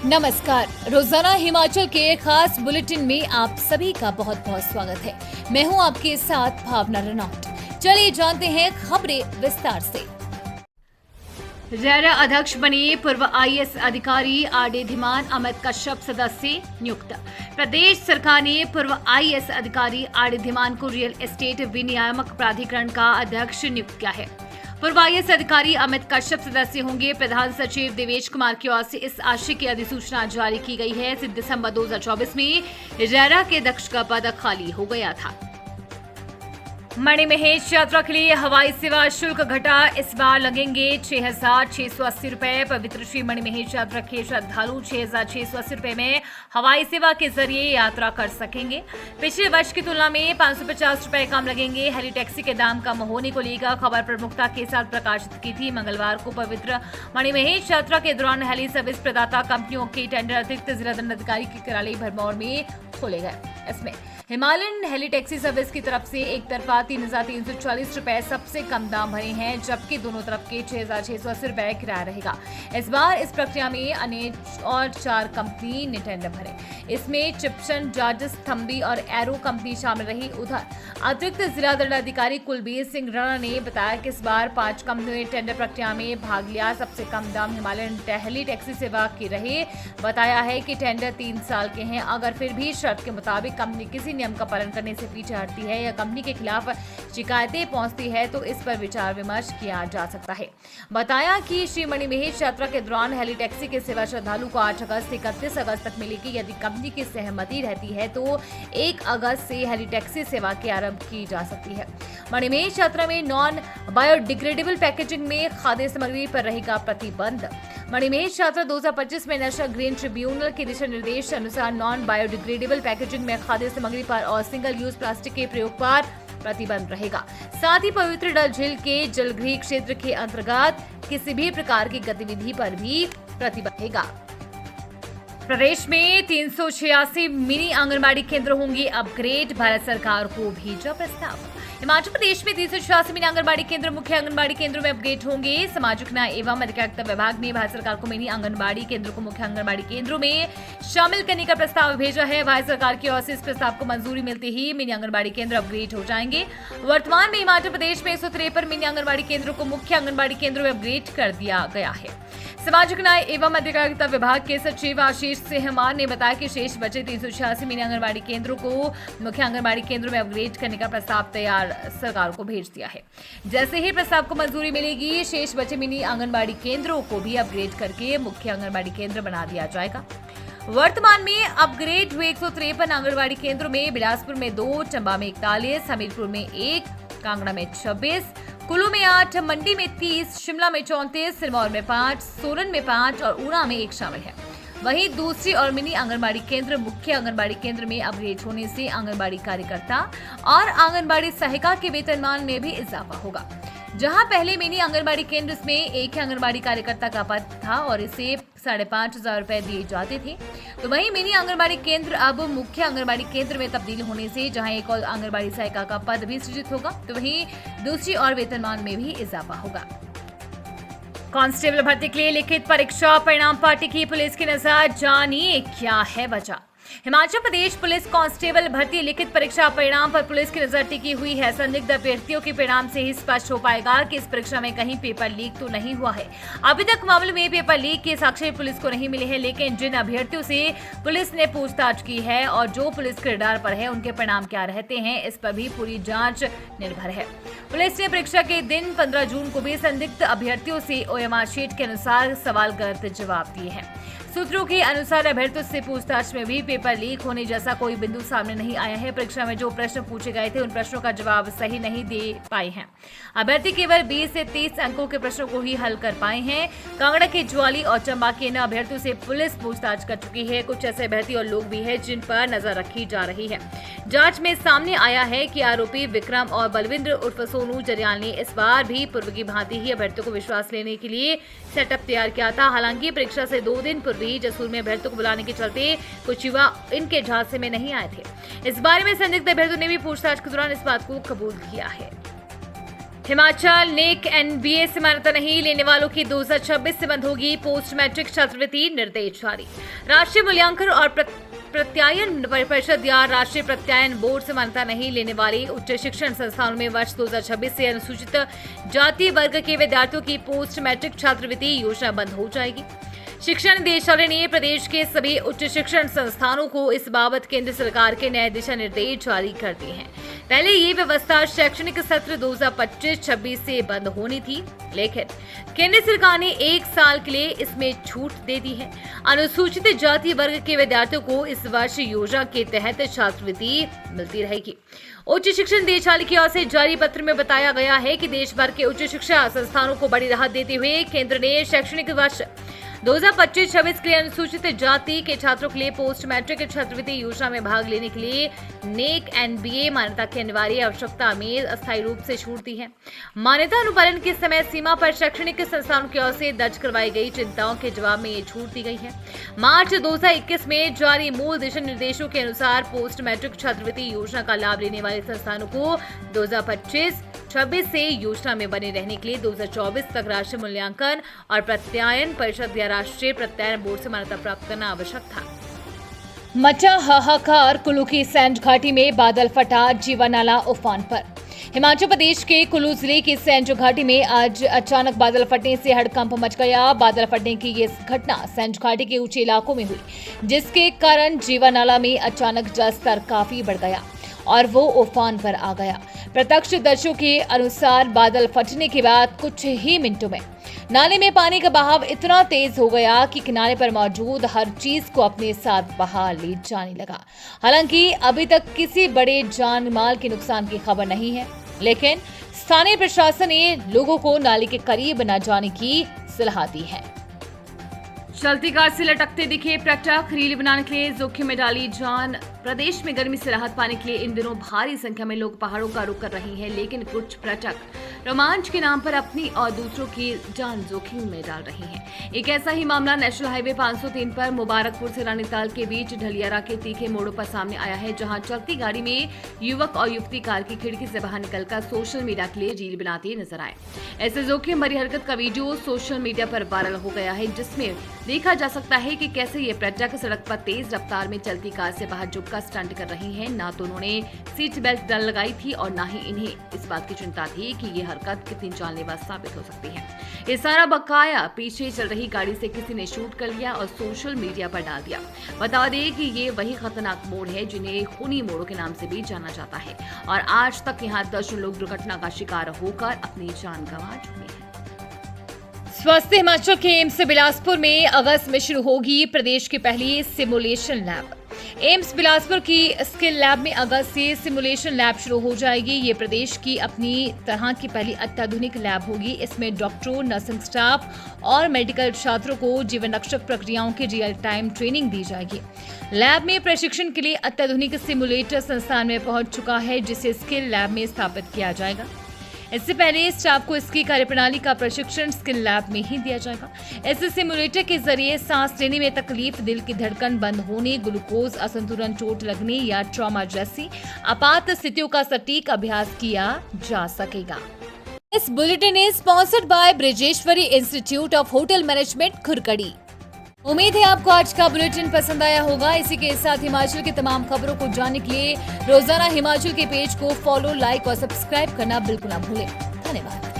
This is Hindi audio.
नमस्कार। रोजाना हिमाचल के खास बुलेटिन में आप सभी का बहुत बहुत स्वागत है। मैं हूं आपके साथ भावना रनौत। चलिए जानते हैं खबरें विस्तार से। रेरा अध्यक्ष बने पूर्व आईएएस अधिकारी आरडी धीमान अमित कश्यप सदस्य नियुक्त। प्रदेश सरकार ने पूर्व आईएएस अधिकारी आरडी धीमान को रियल एस्टेट विनियामक प्राधिकरण का अध्यक्ष नियुक्त किया है। पूर्व आईएएस अधिकारी अमित कश्यप सदस्य होंगे। प्रधान सचिव देवेश कुमार की ओर से इस आशय की अधिसूचना जारी की गई है। दिसंबर 2024 में रेरा के अध्यक्ष का पद खाली हो गया था। मणिमहेश यात्रा के लिए हवाई सेवा शुल्क घटा, इस बार लगेंगे 6,680 रुपए। पवित्र श्री मणिमहेश यात्रा के श्रद्धालु 6,680 रुपए में हवाई सेवा के जरिए यात्रा कर सकेंगे। पिछले वर्ष की तुलना में 550 रुपए कम लगेंगे। हेली टैक्सी के दाम कम होने को लेकर खबर प्रमुखता के साथ प्रकाशित की थी। मंगलवार को पवित्र मणिमहेश यात्रा के दौरान हेली सर्विस प्रदाता कंपनियों के टेंडर अतिरिक्त जिला दंडाधिकारी के कार्यालय भरमौर में खोले गए। इसमें हिमालयन हेली टैक्सी सर्विस की तरफ से एक तरफा 3,340 रुपए सबसे कम दाम भरे हैं, जबकि दोनों तरफ के 6,680 रुपए किराया रहेगा। इस बार इस प्रक्रिया में अन्य और 4 कंपनी ने टेंडर भरे। इसमें चिप्सन, जार्जस, थम्बी और एरो कंपनी शामिल रही। उधर अतिरिक्त जिला दंडाधिकारी कुलबीर सिंह राणा ने बताया कि इस बार 5 कंपनियों ने टेंडर प्रक्रिया में भाग लिया। सबसे कम दाम हिमालयन हेली टैक्सी सेवा की रहे। बताया है कि टेंडर 3 साल के हैं। अगर फिर भी शर्त के मुताबिक कंपनी किसी नियम का पालन करने से पीछे हटती है या कंपनी के खिलाफ शिकायतें पहुंचती है तो इस पर विचार विमर्श किया जा सकता है। बताया कि श्री मणिमहेश यात्रा के दौरान हेली टैक्सी की सेवा श्रद्धालु को 8 अगस्त से 31 अगस्त तक मिलेगी। यदि कंपनी की सहमति रहती है तो 1 अगस्त से हेली टैक्सी सेवा की आरंभ की जा सकती है। मणिमहेश यात्रा में नॉन बायोडिग्रेडेबल पैकेजिंग में खाद्य सामग्री पर रहेगा प्रतिबंध। मणिमहेश यात्रा 2025 में नेशनल ग्रीन ट्रिब्यूनल के दिशा निर्देश अनुसार नॉन बायोडिग्रेडेबल पैकेजिंग में खाद्य सामग्री पर और सिंगल यूज प्लास्टिक के प्रयोग पर प्रतिबंध रहेगा। साथ ही पवित्र डल झील के जलग्रही क्षेत्र के अंतर्गत किसी भी प्रकार की गतिविधि पर भी प्रतिबंध रहेगा। प्रदेश में 386 मिनी आंगनबाड़ी केंद्र होंगे अपग्रेड, भारत सरकार को भेजा प्रस्ताव। हिमाचल प्रदेश में 386 मिनी आंगनबाड़ी केंद्र मुख्य आंगनबाड़ी केंद्रों में अपग्रेड होंगे। सामाजिक न्याय एवं अधिकारिता विभाग ने भारत सरकार को मिनी आंगनबाड़ी केंद्रों को मुख्य आंगनबाड़ी केंद्रों में शामिल करने का प्रस्ताव भेजा है। भारत सरकार की ओर से इस प्रस्ताव को मंजूरी मिलते ही मिनी आंगनबाड़ी केंद्र अपग्रेड हो जाएंगे। वर्तमान में हिमाचल प्रदेश में 153 मिनी आंगनबाड़ी केंद्रों को मुख्य आंगनबाड़ी केंद्रों में अपग्रेड कर दिया गया है। सामाजिक न्याय एवं अधिकारिता विभाग के सचिव आशीष सेहमान ने बताया कि शेष बचे 386 मिनी आंगनबाड़ी केंद्रों को मुख्य आंगनबाड़ी केंद्रों में अपग्रेड करने का प्रस्ताव तैयार सरकार को भेज दिया है। जैसे ही प्रस्ताव को मंजूरी मिलेगी, शेष बचे मिनी आंगनबाड़ी केंद्रों को भी अपग्रेड करके मुख्य आंगनबाड़ी केंद्र बना दिया जाएगा। वर्तमान में अपग्रेड हुए 153 आंगनबाड़ी केंद्रों में बिलासपुर में 2, चंबा में 41, हमीरपुर में 1, कांगड़ा में 26, कुल्लू में 8, मंडी में 30, शिमला में 34, सिरमौर में 5, सोलन में 5 और ऊना में 1 शामिल है। वहीं दूसरी और मिनी आंगनबाड़ी केंद्र मुख्य आंगनबाड़ी केंद्र में अपग्रेड होने से आंगनबाड़ी कार्यकर्ता और आंगनबाड़ी सहायिका के वेतनमान में भी इजाफा होगा। जहां पहले मिनी आंगनबाड़ी केंद्र में एक ही आंगनबाड़ी कार्यकर्ता का पद था और इसे 5,500 रुपए दिए जाते थे, तो वहीं मिनी आंगनबाड़ी केंद्र अब मुख्य आंगनबाड़ी केंद्र में तब्दील होने से जहां एक और आंगनबाड़ी सहायिका का पद भी सृजित होगा, तो वहीं दूसरी और वेतनमान में भी इजाफा होगा। कांस्टेबल भर्ती के लिए लिखित परीक्षा परिणाम पर टिकी पुलिस की नजर, जानिए क्या है वजह। हिमाचल प्रदेश पुलिस कांस्टेबल भर्ती लिखित परीक्षा परिणाम पर पुलिस की नजर टिकी हुई है। संदिग्ध अभ्यर्थियों के परिणाम से ही स्पष्ट हो पाएगा कि इस परीक्षा में कहीं पेपर लीक तो नहीं हुआ है। अभी तक मामले में पेपर लीक के साक्ष्य पुलिस को नहीं मिले हैं, लेकिन जिन अभ्यर्थियों से पुलिस ने पूछताछ की है और जो पुलिस के रडार पर है, उनके परिणाम क्या रहते हैं, इस पर भी पूरी जांच निर्भर है। पुलिस ने परीक्षा के दिन 15 जून को भी संदिग्ध अभ्यर्थियों से ओएमआर शीट के अनुसार सवाल गलत जवाब दिए हैं। सूत्रों के अनुसार अभ्यर्थियों से पूछताछ में भी पेपर लीक होने जैसा कोई बिंदु सामने नहीं आया है। परीक्षा में जो प्रश्न पूछे गए थे, उन प्रश्नों का जवाब सही नहीं दे पाए हैं। अभ्यर्थी केवल 20 से 30 अंकों के प्रश्नों को ही हल कर पाए हैं। कांगड़ा के ज्वाली और चंबा के इन अभ्यर्थियों से पुलिस पूछताछ कर चुकी है। कुछ ऐसे अभ्यर्थी और लोग भी हैं जिन पर नजर रखी जा रही है। जांच में सामने आया है कि आरोपी विक्रम और बलविंद्र उर्फ सोनू जरियाल ने इस बार भी पूर्व की भांति ही अभ्यर्थियों को विश्वास लेने के लिए सेटअप तैयार किया था। हालांकि परीक्षा से 2 दिन पूर्व ही जसूर में अभ्यर्थियों को बुलाने के चलते कुछ युवा इनके झांसे में नहीं आए थे। इस बारे में संदिग्ध अभ्यर्थियों ने भी पूछताछ के दौरान इस बात को कबूल किया है। हिमाचल नेक एनबीए से मान्यता नहीं लेने वालों की 2026 से बंद होगी पोस्ट मैट्रिक छात्रवृत्ति, निर्देश जारी। राष्ट्रीय मूल्यांकन और प्रत्यायन परिषद या राष्ट्रीय प्रत्यायन बोर्ड से मान्यता नहीं लेने वाली उच्च शिक्षण संस्थानों में वर्ष 2026 से अनुसूचित जाति वर्ग के विद्यार्थियों की पोस्ट मैट्रिक छात्रवृत्ति योजना बंद हो जाएगी। शिक्षा निदेशालय ने प्रदेश के सभी उच्च शिक्षण संस्थानों को इस बाबत केंद्र सरकार के नए दिशा निर्देश जारी कर दिए हैं। पहले ये व्यवस्था शैक्षणिक सत्र 2025-26 से बंद होनी थी, लेकिन केंद्र सरकार ने 1 साल के लिए इसमें छूट दे दी है। अनुसूचित जाति वर्ग के विद्यार्थियों को इस वर्ष योजना के तहत छात्रवृत्ति मिलती रहेगी। उच्च शिक्षा निदेशालय की ओर से जारी पत्र में बताया गया है कि देश भर के उच्च शिक्षा संस्थानों को बड़ी राहत देते हुए केंद्र ने शैक्षणिक वर्ष 2025-26 के लिए अनुसूचित जाति के छात्रों के लिए पोस्ट मैट्रिक छात्रवृत्ति योजना में भाग लेने के लिए नेक एनबीए मान्यता की अनिवार्य आवश्यकता में अस्थायी रूप से छूट दी है। मान्यता अनुपालन की समय सीमा पर शैक्षणिक संस्थानों की ओर से दर्ज करवाई गई चिंताओं के जवाब में ये छूट दी गई है। मार्च 2021 में जारी मूल दिशा निर्देशों के अनुसार पोस्ट मैट्रिक छात्रवृत्ति योजना का लाभ लेने वाले संस्थानों को 2025-26 से योजना में बने रहने के लिए 2024 तक राष्ट्रीय मूल्यांकन और प्रत्यायन परिषद या राष्ट्रीय प्रत्यायन बोर्ड से मान्यता प्राप्त करना आवश्यक था। मचा हाहाकार, कुल्लू की सैंज घाटी में बादल फटा, जीवा नाला उफान पर। हिमाचल प्रदेश के कुल्लू जिले की सैंज घाटी में आज अचानक बादल फटने से हड़कंप मच गया। बादल फटने की ये घटना सैंज घाटी के ऊंचे इलाकों में हुई, जिसके कारण जीवा नाला में अचानक जलस्तर काफी बढ़ गया और वो उफान पर आ गया। प्रत्यक्षदर्शियों के अनुसार बादल फटने के बाद कुछ ही मिनटों में नाले में पानी का बहाव इतना तेज हो गया कि किनारे पर मौजूद हर चीज को अपने साथ बहा ले जाने लगा। हालांकि अभी तक किसी बड़े जान माल के नुकसान की खबर नहीं है, लेकिन स्थानीय प्रशासन ने लोगों को नाले के करीब न जाने की सलाह दी है। चलती कार से लटकते दिखे पर्यटक, रील बनाने के लिए जोखिम में डाली जान। प्रदेश में गर्मी से राहत पाने के लिए इन दिनों भारी संख्या में लोग पहाड़ों का रुख कर रहे हैं, लेकिन कुछ पर्यटक रोमांच के नाम पर अपनी और दूसरों की जान जोखिम में डाल रहे हैं। एक ऐसा ही मामला नेशनल हाईवे 503 पर मुबारकपुर से रानीताल के बीच ढलियारा के तीखे मोड़ों पर सामने आया है, जहां चलती गाड़ी में युवक और युवती कार की खिड़की से बाहर निकलकर सोशल मीडिया के लिए रील बनाते नजर आए। ऐसे जोखिम भरी हरकत का वीडियो सोशल मीडिया पर वायरल हो गया है, जिसमें देखा जा सकता है कि कैसे ये पर्यटक सड़क पर तेज रफ्तार में चलती कार से बाहर झुककर स्टंट कर रही हैं। ना तो उन्होंने सीट बेल्ट लगाई थी और ना ही इन्हें इस बात की चिंता थी कि ये हरकत कितनी जानलेवा साबित हो सकती है। ये सारा बकाया पीछे चल रही गाड़ी से किसी ने शूट कर लिया और सोशल मीडिया पर डाल दिया। बता दें कि ये वही खतरनाक मोड़ है जिन्हें खूनी मोड़ों के नाम से भी जाना जाता है और आज तक यहाँ दर्जनों लोग दुर्घटना का शिकार होकर अपनी जान गंवा चुके हैं। स्वस्थ हिमाचल के एम्स बिलासपुर में अगस्त में शुरू होगी प्रदेश की पहली सिमुलेशन लैब। एम्स बिलासपुर की स्किल लैब में अगस्त से सिमुलेशन लैब शुरू हो जाएगी। ये प्रदेश की अपनी तरह की पहली अत्याधुनिक लैब होगी। इसमें डॉक्टरों, नर्सिंग स्टाफ और मेडिकल छात्रों को जीवन रक्षक प्रक्रियाओं की रियल टाइम ट्रेनिंग दी जाएगी। लैब में प्रशिक्षण के लिए अत्याधुनिक सिमुलेटर संस्थान में पहुंच चुका है, जिसे स्किल लैब में स्थापित किया जाएगा। इससे पहले स्टाफ को इसकी कार्यप्रणाली का प्रशिक्षण स्किल लैब में ही दिया जाएगा। इस सिमुलेटर के जरिए सांस लेने में तकलीफ, दिल की धड़कन बंद होने, ग्लूकोज असंतुलन, चोट लगने या ट्रॉमा जैसी आपात स्थितियों का सटीक अभ्यास किया जा सकेगा। इस bulletin is sponsored by Brajeshwari Institute of Hotel Management, Khurkadi. उम्मीद है आपको आज का बुलेटिन पसंद आया होगा। इसी के साथ हिमाचल की तमाम खबरों को जानने के लिए रोजाना हिमाचल के पेज को फॉलो, लाइक और सब्सक्राइब करना बिल्कुल ना भूलें। धन्यवाद।